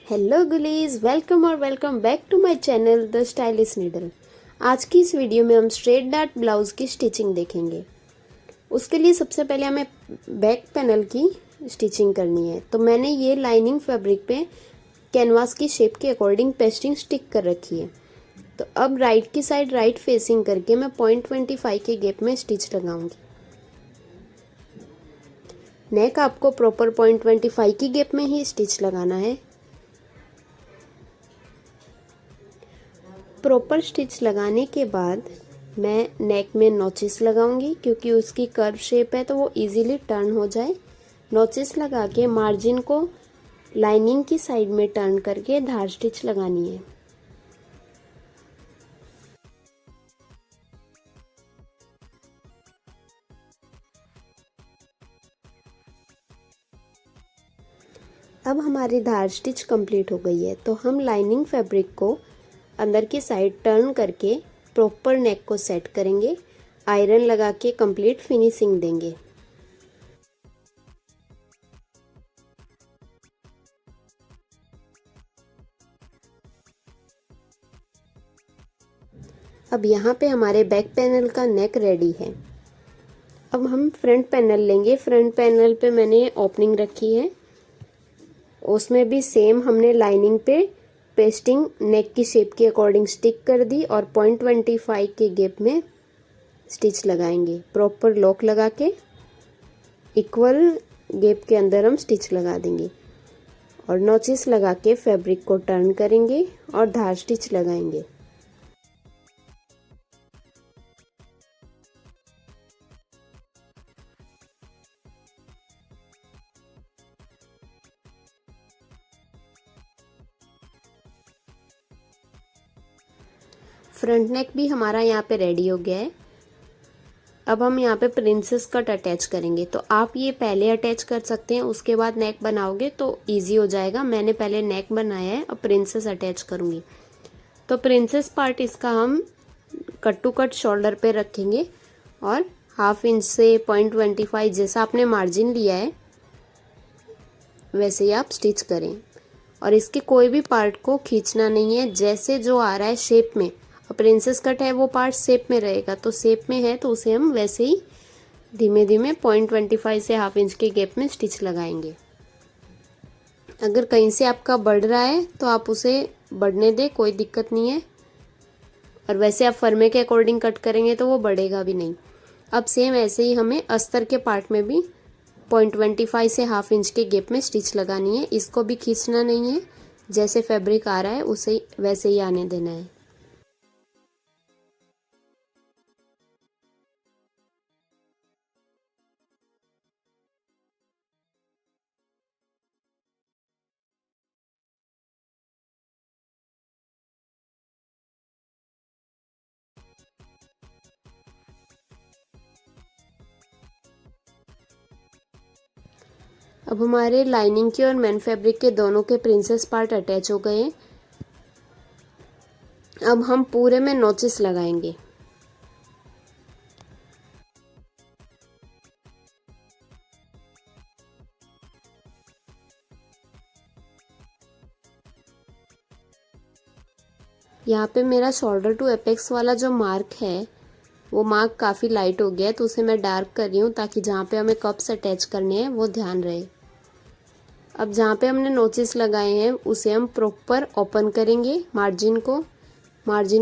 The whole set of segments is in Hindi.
हेलो गुलीज, वेलकम और welcome back to my channel the stylish needle. आज की इस वीडियो में हम स्ट्रेट डार्ट ब्लाउज की स्टिचिंग देखेंगे। उसके लिए सबसे पहले हमें बैक पैनल की स्टिचिंग करनी है। तो मैंने ये लाइनिंग फैब्रिक पे कैनवास की शेप के अकॉर्डिंग पेस्टिंग स्टिक कर रखी है। तो अब राइट की साइड राइट फेसिंग करके मैं 0.25 के गैप में स्टिच लगाऊंगी। नेक आपको प्रॉपर 0.25 की गैप में ही स्टिच लगाना है। प्रॉपर स्टिच लगाने के बाद मैं नेक में नॉचेस लगाऊंगी, क्योंकि उसकी कर्व शेप है तो वो इजीली टर्न हो जाए। नॉचेस लगा के मार्जिन को लाइनिंग की साइड में टर्न करके धार स्टिच लगानी है। अब हमारी धार स्टिच कंप्लीट हो गई है, तो हम लाइनिंग फैब्रिक को अंदर की साइड टर्न करके प्रॉपर नेक को सेट करेंगे। आयरन लगा के कंप्लीट फिनिशिंग देंगे। अब यहाँ पे हमारे बैक पैनल का नेक रेडी है। अब हम फ्रंट पैनल लेंगे। फ्रंट पैनल पे मैंने ओपनिंग रखी है, उसमें भी सेम हमने लाइनिंग पे पेस्टिंग नेक की शेप के अकॉर्डिंग स्टिक कर दी और 0.25 के गैप में स्टिच लगाएंगे। प्रॉपर लॉक लगा के इक्वल गैप के अंदर हम स्टिच लगा देंगे और नॉचेस लगा के फैब्रिक को टर्न करेंगे और धार स्टिच लगाएंगे। फ्रंट नेक भी हमारा यहाँ पे रेडी हो गया है। अब हम यहाँ पे प्रिंसेस कट अटैच करेंगे। तो आप ये पहले अटैच कर सकते हैं, उसके बाद नेक बनाओगे तो इजी हो जाएगा। मैंने पहले नेक बनाया है, अब प्रिंसेस अटैच करूँगी। तो प्रिंसेस पार्ट इसका हम कट टू कट शोल्डर पे रखेंगे और 1/2 इंच से 0.25 जैसा आपने मार्जिन लिया है वैसे ही आप स्टिच करें। और इसके कोई भी पार्ट को खींचना नहीं है, जैसे जो आ रहा है शेप में। प्रिंसेस कट है वो पार्ट शेप में रहेगा, तो शेप में है तो उसे हम वैसे ही धीमे धीमे 0.25 से 1/2 इंच के गैप में स्टिच लगाएंगे। अगर कहीं से आपका बढ़ रहा है तो आप उसे बढ़ने दें, कोई दिक्कत नहीं है। और वैसे आप फर्मे के अकॉर्डिंग कट करेंगे तो वो बढ़ेगा भी नहीं। अब सेम ऐसे ही हमें अस्तर के पार्ट में भी 0.25 से 1/2 इंच के गैप में स्टिच लगानी है। इसको भी खींचना नहीं है, जैसे फैब्रिक आ रहा है उसे वैसे ही आने देना है। अब हमारे लाइनिंग के और मेन फैब्रिक के दोनों के प्रिंसेस पार्ट अटैच हो गए हैं। अब हम पूरे में नोचेस लगाएंगे। यहाँ पे मेरा शोल्डर टू एपेक्स वाला जो मार्क है वो मार्क काफ़ी लाइट हो गया है, तो उसे मैं डार्क कर रही हूँ ताकि जहाँ पे हमें कप्स अटैच करने हैं वो ध्यान रहे। अब जहाँ पे हमने नोचेस लगाए हैं उसे हम प्रॉपर ओपन करेंगे। मार्जिन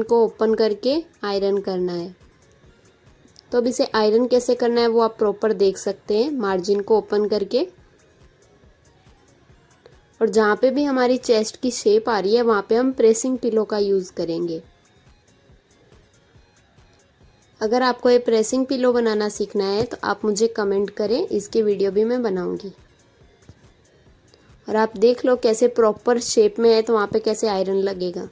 को ओपन करके आयरन करना है। तो अब इसे आयरन कैसे करना है वो आप प्रॉपर देख सकते हैं। मार्जिन को ओपन करके और जहाँ पे भी हमारी चेस्ट की शेप आ रही है वहाँ पे हम प्रेसिंग पिलो का यूज़ करेंगे। अगर आपको ये प्रेसिंग पिलो बनाना सीखना है तो आप मुझे कमेंट करें, इसकी वीडियो भी मैं बनाऊंगी। और आप देख लो कैसे प्रॉपर शेप में है तो वहाँ पे कैसे आयरन लगेगा।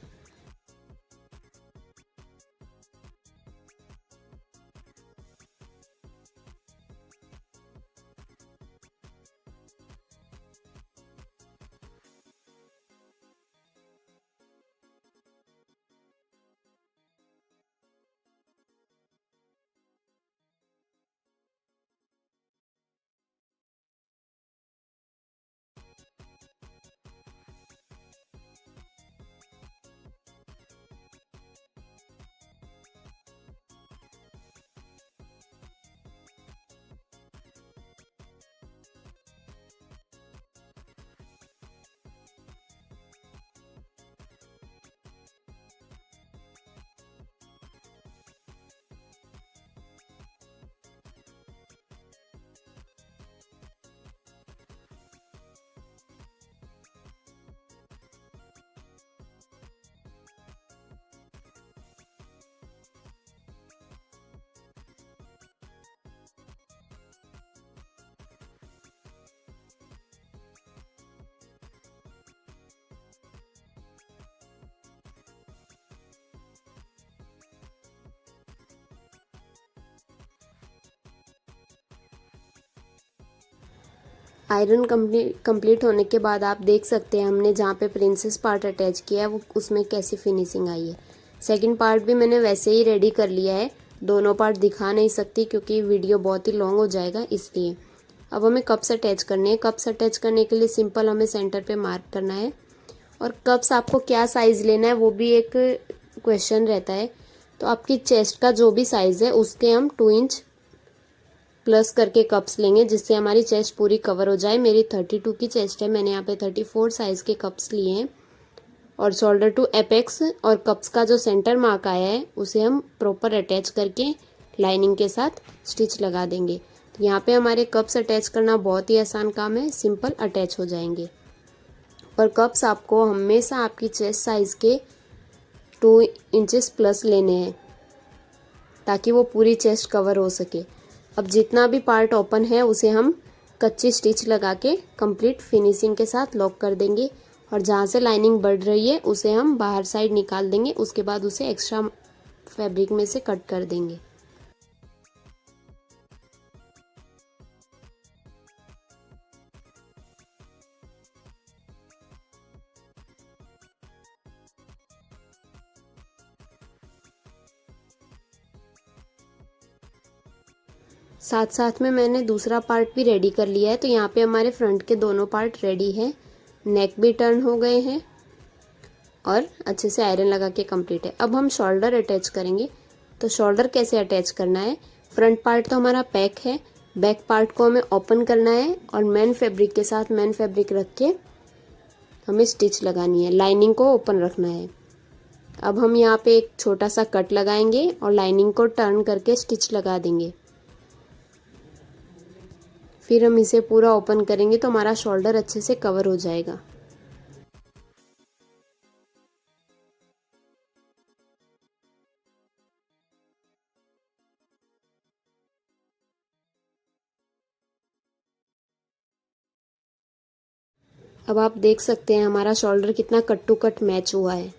आयरन कंप्लीट होने के बाद आप देख सकते हैं हमने जहाँ पे प्रिंसेस पार्ट अटैच किया है वो उसमें कैसी फिनिशिंग आई है। सेकंड पार्ट भी मैंने वैसे ही रेडी कर लिया है, दोनों पार्ट दिखा नहीं सकती क्योंकि वीडियो बहुत ही लॉन्ग हो जाएगा इसलिए। अब हमें कप्स अटैच करने हैं। कप्स अटैच करने के लिए सिंपल हमें सेंटर पे मार्क करना है, और कप्स आपको क्या साइज़ लेना है वो भी एक क्वेश्चन रहता है। तो आपकी चेस्ट का जो भी साइज़ है उसके हम 2 इंच प्लस करके कप्स लेंगे जिससे हमारी चेस्ट पूरी कवर हो जाए। मेरी 32 की चेस्ट है, मैंने यहाँ पे 34 साइज़ के कप्स लिए हैं। और शोल्डर टू एपेक्स और कप्स का जो सेंटर मार्क आया है उसे हम प्रॉपर अटैच करके लाइनिंग के साथ स्टिच लगा देंगे। तो यहाँ पे हमारे कप्स अटैच करना बहुत ही आसान काम है, सिंपल अटैच हो जाएंगे। पर कप्स आपको हमेशा आपकी चेस्ट साइज़ के 2 इंचेस प्लस लेने हैं ताकि वो पूरी चेस्ट कवर हो सके। अब जितना भी पार्ट ओपन है उसे हम कच्ची स्टिच लगा के कंप्लीट फिनिशिंग के साथ लॉक कर देंगे, और जहाँ से लाइनिंग बढ़ रही है उसे हम बाहर साइड निकाल देंगे। उसके बाद उसे एक्स्ट्रा फैब्रिक में से कट कर देंगे। साथ साथ में मैंने दूसरा पार्ट भी रेडी कर लिया है। तो यहाँ पे हमारे फ्रंट के दोनों पार्ट रेडी हैं, नेक भी टर्न हो गए हैं और अच्छे से आयरन लगा के कंप्लीट है। अब हम शोल्डर अटैच करेंगे। तो शोल्डर कैसे अटैच करना है, फ्रंट पार्ट तो हमारा पैक है, बैक पार्ट को हमें ओपन करना है और मेन फैब्रिक के साथ मेन फैब्रिक रख के हमें स्टिच लगानी है, लाइनिंग को ओपन रखना है। अब हम यहाँ पे एक छोटा सा कट लगाएंगे और लाइनिंग को टर्न करके स्टिच लगा देंगे। फिर हम इसे पूरा ओपन करेंगे तो हमारा शोल्डर अच्छे से कवर हो जाएगा। अब आप देख सकते हैं हमारा शोल्डर कितना कट टू कट मैच हुआ है।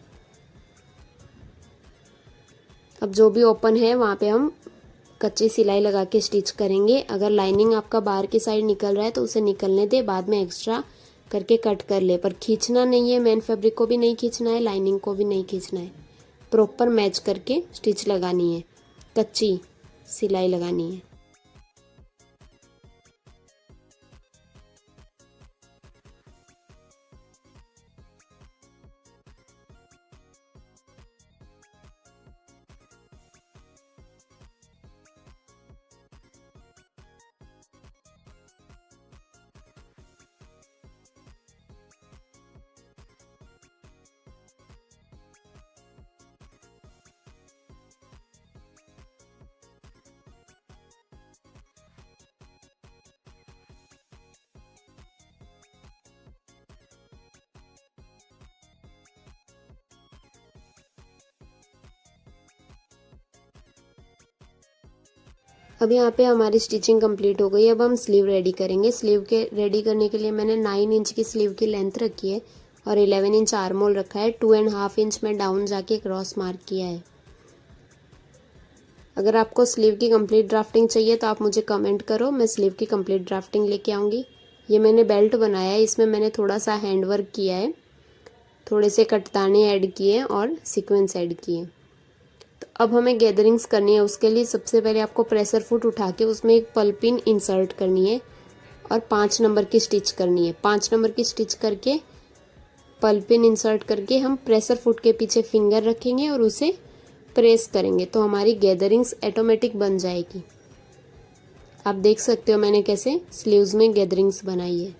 अब जो भी ओपन है वहाँ पे हम कच्ची सिलाई लगा के स्टिच करेंगे। अगर लाइनिंग आपका बाहर की साइड निकल रहा है तो उसे निकलने दे, बाद में एक्स्ट्रा करके कट कर ले, पर खींचना नहीं है, मेन फैब्रिक को भी नहीं खींचना है, लाइनिंग को भी नहीं खींचना है। प्रॉपर मैच करके स्टिच लगानी है, कच्ची सिलाई लगानी है। अब यहाँ पे हमारी स्टिचिंग कंप्लीट हो गई। अब हम स्लीव रेडी करेंगे। स्लीव के रेडी करने के लिए मैंने 9 इंच की स्लीव की लेंथ रखी है और 11 इंच आर्म होल रखा है। 2.5 इंच में डाउन जाके क्रॉस मार्क किया है। अगर आपको स्लीव की कंप्लीट ड्राफ्टिंग चाहिए तो आप मुझे कमेंट करो, मैं स्लीव की कंप्लीट ड्राफ्टिंग लेके आऊँगी। ये मैंने बेल्ट बनाया है, इसमें मैंने थोड़ा सा हैंड वर्क किया है, थोड़े से कटदाने ऐड किए और सीक्वेंस ऐड किए। तो अब हमें गैदरिंग्स करनी है। उसके लिए सबसे पहले आपको प्रेशर फुट उठा के उसमें एक पल्पिन इंसर्ट करनी है और 5 नंबर की स्टिच करनी है। 5 नंबर की स्टिच करके पल्पिन इंसर्ट करके हम प्रेशर फुट के पीछे फिंगर रखेंगे और उसे प्रेस करेंगे तो हमारी गैदरिंग्स ऑटोमेटिक बन जाएगी। आप देख सकते हो मैंने कैसे स्लीव्स में गैदरिंग्स बनाई है।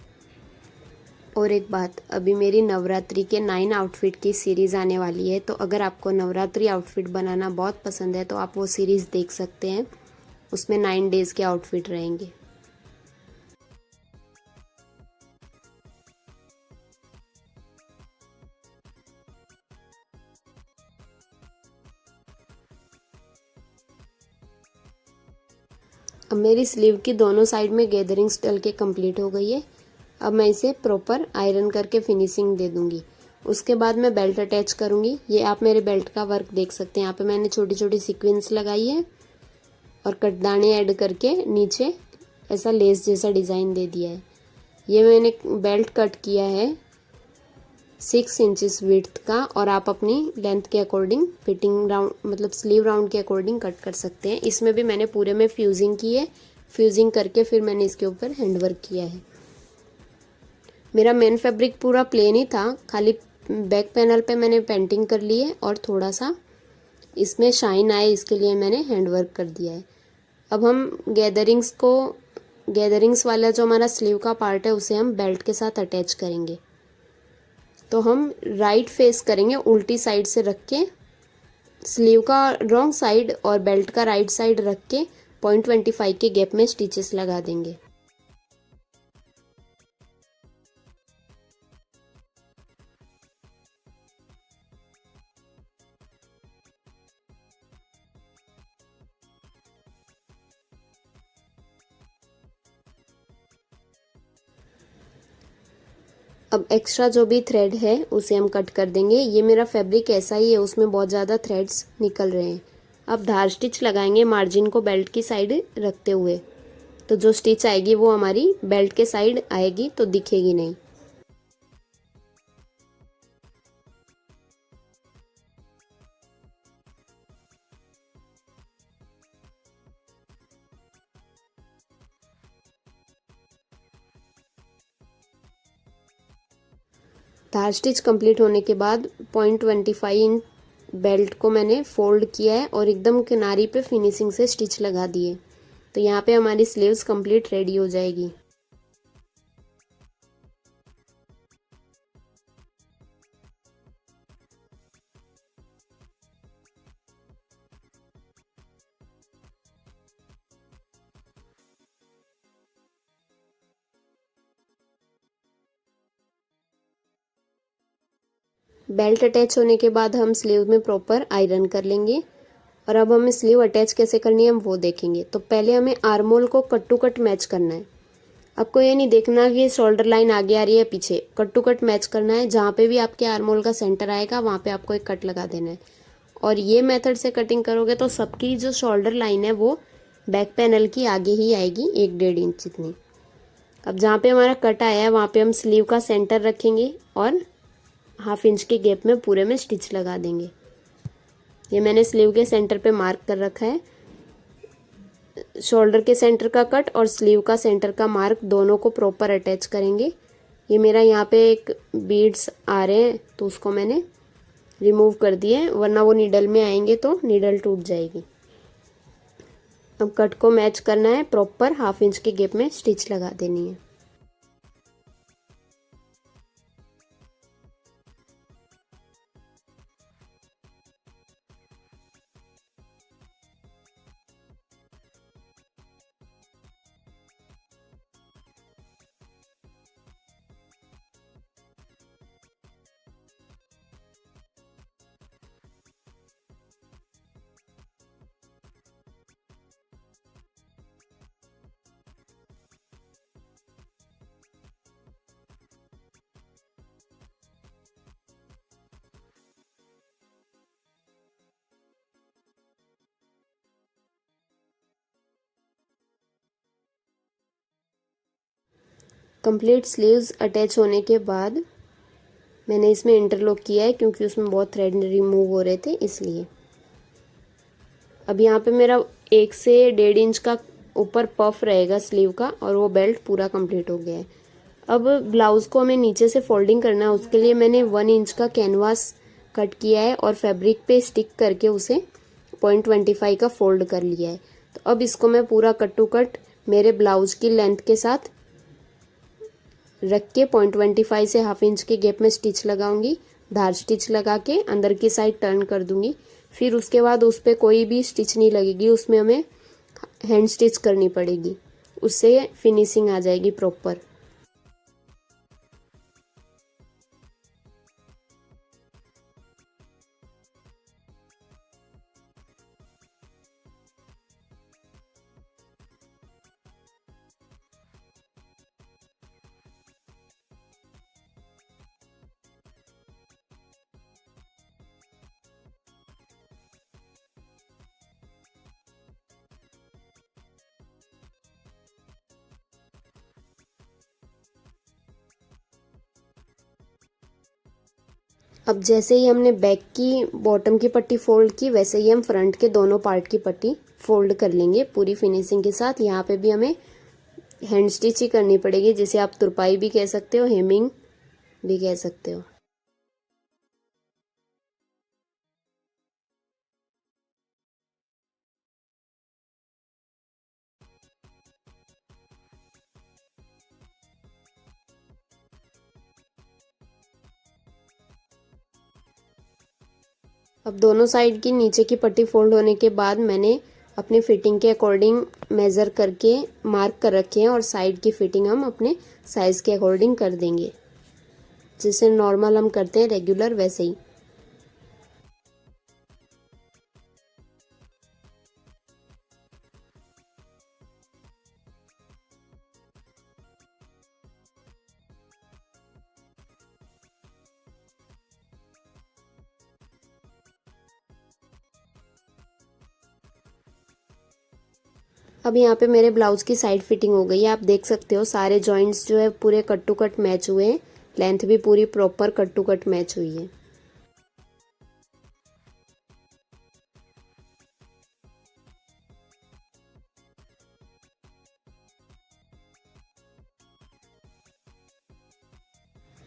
और एक बात, अभी मेरी नवरात्रि के 9 आउटफिट की सीरीज़ आने वाली है, तो अगर आपको नवरात्रि आउटफिट बनाना बहुत पसंद है तो आप वो सीरीज़ देख सकते हैं। उसमें 9 डेज़ के आउटफिट रहेंगे। अब मेरी स्लीव की दोनों साइड में गैदरिंग्स डल के कंप्लीट हो गई है। अब मैं इसे प्रॉपर आयरन करके फिनिशिंग दे दूंगी। उसके बाद मैं बेल्ट अटैच करूंगी। ये आप मेरे बेल्ट का वर्क देख सकते हैं। यहाँ पे मैंने छोटी छोटी सीक्वेंस लगाई है और कटदाने ऐड करके नीचे ऐसा लेस जैसा डिज़ाइन दे दिया है। ये मैंने बेल्ट कट किया है 6 इंचेस विड्थ का, और आप अपनी लेंथ के अकॉर्डिंग फिटिंग राउंड मतलब स्लीव राउंड के अकॉर्डिंग कट कर सकते हैं। इसमें भी मैंने पूरे में फ्यूजिंग की है, फ्यूजिंग करके फिर मैंने इसके ऊपर हैंडवर्क किया है। मेरा मेन फैब्रिक पूरा प्लेन ही था, खाली बैक पैनल पे मैंने पेंटिंग कर ली है और थोड़ा सा इसमें शाइन आए इसके लिए मैंने हैंडवर्क कर दिया है। अब हम गैदरिंग्स वाला जो हमारा स्लीव का पार्ट है उसे हम बेल्ट के साथ अटैच करेंगे। तो हम राइट फेस करेंगे, उल्टी साइड से रख के, स्लीव का रॉन्ग साइड और बेल्ट का राइट साइड रख के 0.25 के गैप में स्टिचेस लगा देंगे। अब एक्स्ट्रा जो भी थ्रेड है उसे हम कट कर देंगे। ये मेरा फैब्रिक ऐसा ही है, उसमें बहुत ज़्यादा थ्रेड्स निकल रहे हैं। अब धार स्टिच लगाएंगे मार्जिन को बेल्ट की साइड रखते हुए, तो जो स्टिच आएगी वो हमारी बेल्ट के साइड आएगी, तो दिखेगी नहीं। धार स्टिच कंप्लीट होने के बाद 0.25 इंच बेल्ट को मैंने फोल्ड किया है और एकदम किनारी पे फिनिशिंग से स्टिच लगा दिए, तो यहाँ पे हमारी स्लीव्स कंप्लीट रेडी हो जाएगी। बेल्ट अटैच होने के बाद हम स्लीव में प्रॉपर आयरन कर लेंगे, और अब हमें स्लीव अटैच कैसे करनी है हम वो देखेंगे। तो पहले हमें आर्म होल को कट टू कट मैच करना है। आपको ये नहीं देखना कि शोल्डर लाइन आगे आ रही है पीछे, कट टू कट मैच करना है। जहाँ पे भी आपके आर्म होल का सेंटर आएगा वहाँ पे आपको एक कट लगा देना है, और ये मेथड से कटिंग करोगे तो सबकी जो शोल्डर लाइन है वो बैक पैनल की आगे ही आएगी 1-1.5 इंच जितनी। अब जहाँ पे हमारा कट आया है वहाँ पे हम स्लीव का सेंटर रखेंगे और 1/2 इंच के गैप में पूरे में स्टिच लगा देंगे। ये मैंने स्लीव के सेंटर पे मार्क कर रखा है। शोल्डर के सेंटर का कट और स्लीव का सेंटर का मार्क दोनों को प्रॉपर अटैच करेंगे। ये मेरा यहाँ पे एक बीड्स आ रहे हैं तो उसको मैंने रिमूव कर दिए, वरना वो नीडल में आएंगे तो नीडल टूट जाएगी। अब कट को मैच करना है, प्रॉपर 1/2 इंच के गैप में स्टिच लगा देनी है। कंप्लीट स्लीव्स अटैच होने के बाद मैंने इसमें इंटरलॉक किया है क्योंकि उसमें बहुत थ्रेड रिमूव हो रहे थे इसलिए। अब यहाँ पे मेरा 1 से 1.5 इंच का ऊपर पफ रहेगा स्लीव का, और वो बेल्ट पूरा कंप्लीट हो गया है। अब ब्लाउज को हमें नीचे से फोल्डिंग करना है, उसके लिए मैंने 1 इंच का कैनवास कट किया है और फैब्रिक पे स्टिक करके उसे 0.25 का फोल्ड कर लिया है। तो अब इसको मैं पूरा कट टू कट मेरे ब्लाउज की लेंथ के साथ रख के 0.25 से 1/2 इंच के गैप में स्टिच लगाऊंगी। धार स्टिच लगा के अंदर की साइड टर्न कर दूंगी। फिर उसके बाद उस पर कोई भी स्टिच नहीं लगेगी, उसमें हमें हैंड स्टिच करनी पड़ेगी, उससे फिनिशिंग आ जाएगी प्रॉपर। अब जैसे ही हमने बैक की बॉटम की पट्टी फोल्ड की, वैसे ही हम फ्रंट के दोनों पार्ट की पट्टी फोल्ड कर लेंगे पूरी फिनिशिंग के साथ। यहाँ पे भी हमें हैंड स्टिच ही करनी पड़ेगी, जिसे आप तुरपाई भी कह सकते हो, हेमिंग भी कह सकते हो। अब दोनों साइड की नीचे की पट्टी फोल्ड होने के बाद मैंने अपनी फिटिंग के अकॉर्डिंग मेज़र करके मार्क कर रखे हैं, और साइड की फिटिंग हम अपने साइज़ के अकॉर्डिंग कर देंगे, जैसे नॉर्मल हम करते हैं रेगुलर वैसे ही। अब यहाँ पे मेरे ब्लाउज की साइड फिटिंग हो गई है, आप देख सकते हो सारे जॉइंट्स जो है पूरे कट टू कट मैच हुए हैं, लेंथ भी पूरी proper cut to cut match हुई है।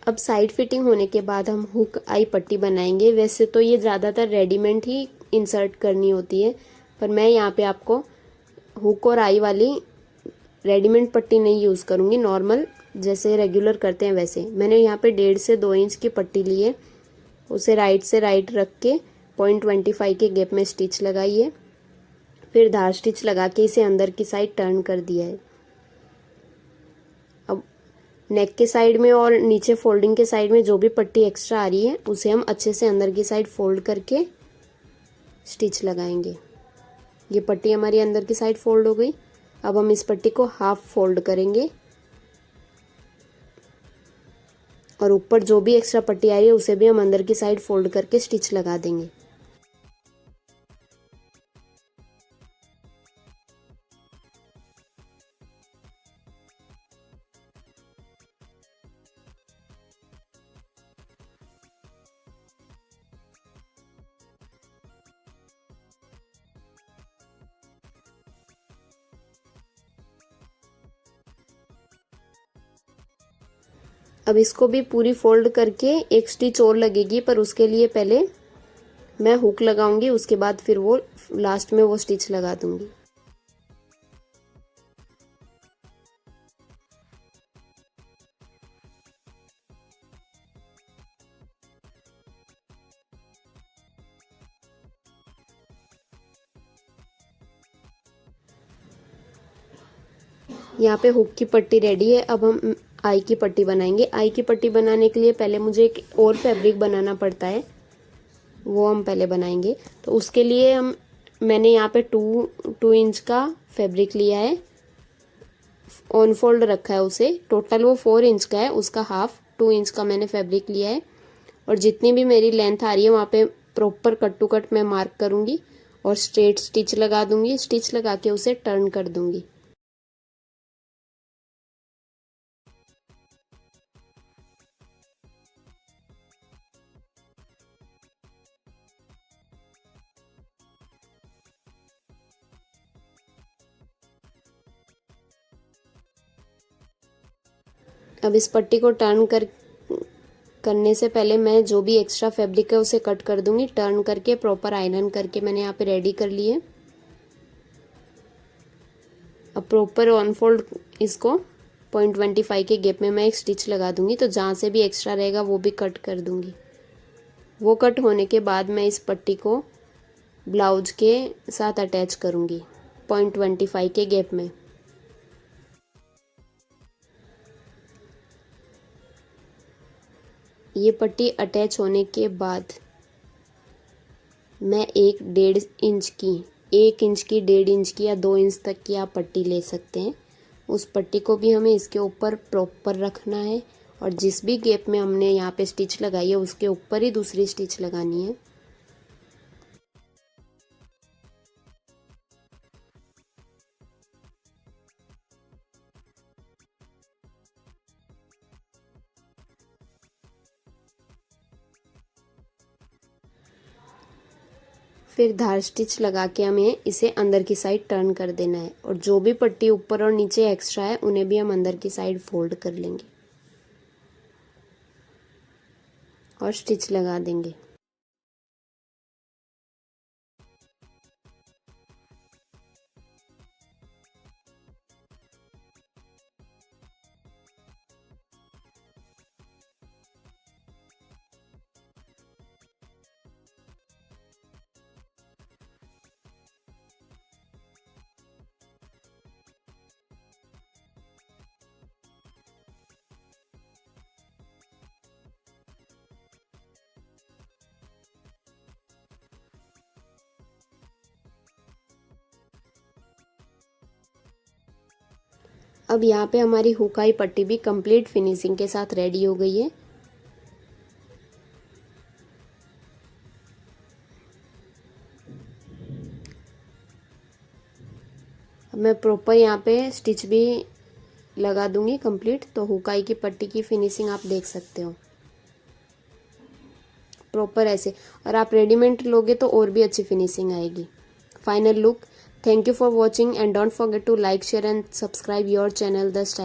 अब साइड फिटिंग होने के बाद हम हुक आई पट्टी बनाएंगे। वैसे तो ये ज़्यादातर रेडीमेड ही इंसर्ट करनी होती है, पर मैं यहाँ पे आपको हुक और आई वाली रेडीमेड पट्टी नहीं यूज़ करूँगी, नॉर्मल जैसे रेगुलर करते हैं वैसे। मैंने यहाँ पे 1.5 से 2 इंच की पट्टी ली है, उसे राइट से राइट रख के 0.25 के गैप में स्टिच लगाई है, फिर धार स्टिच लगा के इसे अंदर की साइड टर्न कर दिया है। अब नेक के साइड में और नीचे फोल्डिंग के साइड में जो भी पट्टी एक्स्ट्रा आ रही है, उसे हम अच्छे से अंदर की साइड फोल्ड करके स्टिच लगाएंगे। ये पट्टी हमारी अंदर की साइड फोल्ड हो गई। अब हम इस पट्टी को हाफ फोल्ड करेंगे, और ऊपर जो भी एक्स्ट्रा पट्टी आ रही है उसे भी हम अंदर की साइड फोल्ड करके स्टिच लगा देंगे। अब इसको भी पूरी फोल्ड करके एक स्टिच और लगेगी, पर उसके लिए पहले मैं हुक लगाऊंगी, उसके बाद फिर वो लास्ट में वो स्टिच लगा दूंगी। यहाँ पे हुक की पट्टी रेडी है। अब हम आई की पट्टी बनाएंगे। आई की पट्टी बनाने के लिए पहले मुझे एक और फैब्रिक बनाना पड़ता है, वो हम पहले बनाएंगे। तो उसके लिए मैंने यहाँ पे 2 इंच का फैब्रिक लिया है, ऑन फोल्ड रखा है उसे। टोटल वो 4 इंच का है, उसका हाफ 2 इंच का मैंने फैब्रिक लिया है, और जितनी भी मेरी लेंथ आ रही है वहाँ पे प्रॉपर कट टू कट मैं मार्क करूँगी और स्ट्रेट स्टिच लगा दूंगी। स्टिच लगा के उसे टर्न कर दूंगी। अब इस पट्टी को टर्न करने से पहले मैं जो भी एक्स्ट्रा फैब्रिक है उसे कट कर दूंगी। टर्न करके प्रॉपर आयरन करके मैंने यहाँ पे रेडी कर लिए। अब प्रॉपर ऑन फोल्ड इसको 0.25 के गैप में मैं एक स्टिच लगा दूंगी, तो जहाँ से भी एक्स्ट्रा रहेगा वो भी कट कर दूंगी। वो कट होने के बाद मैं इस पट्टी को ब्लाउज के साथ अटैच करूंगी 0.25 के गैप में। ये पट्टी अटैच होने के बाद मैं 1.5 इंच की 1 इंच की या 2 इंच तक की आप पट्टी ले सकते हैं। उस पट्टी को भी हमें इसके ऊपर प्रॉपर रखना है, और जिस भी गैप में हमने यहाँ पे स्टिच लगाई है उसके ऊपर ही दूसरी स्टिच लगानी है। फिर धार स्टिच लगा के हमें इसे अंदर की साइड टर्न कर देना है और जो भी पट्टी ऊपर और नीचे एक्स्ट्रा है उन्हें भी हम अंदर की साइड फोल्ड कर लेंगे और स्टिच लगा देंगे। अब यहाँ पे हमारी हुकाई पट्टी भी कंप्लीट फिनिशिंग के साथ रेडी हो गई है। अब मैं प्रॉपर यहाँ पे स्टिच भी लगा दूंगी कंप्लीट, तो हुकाई की पट्टी की फिनिशिंग आप देख सकते हो प्रॉपर ऐसे। और आप रेडीमेड लोगे तो और भी अच्छी फिनिशिंग आएगी। Final look. Thank you for watching and don't forget to like, share and subscribe your channel the style.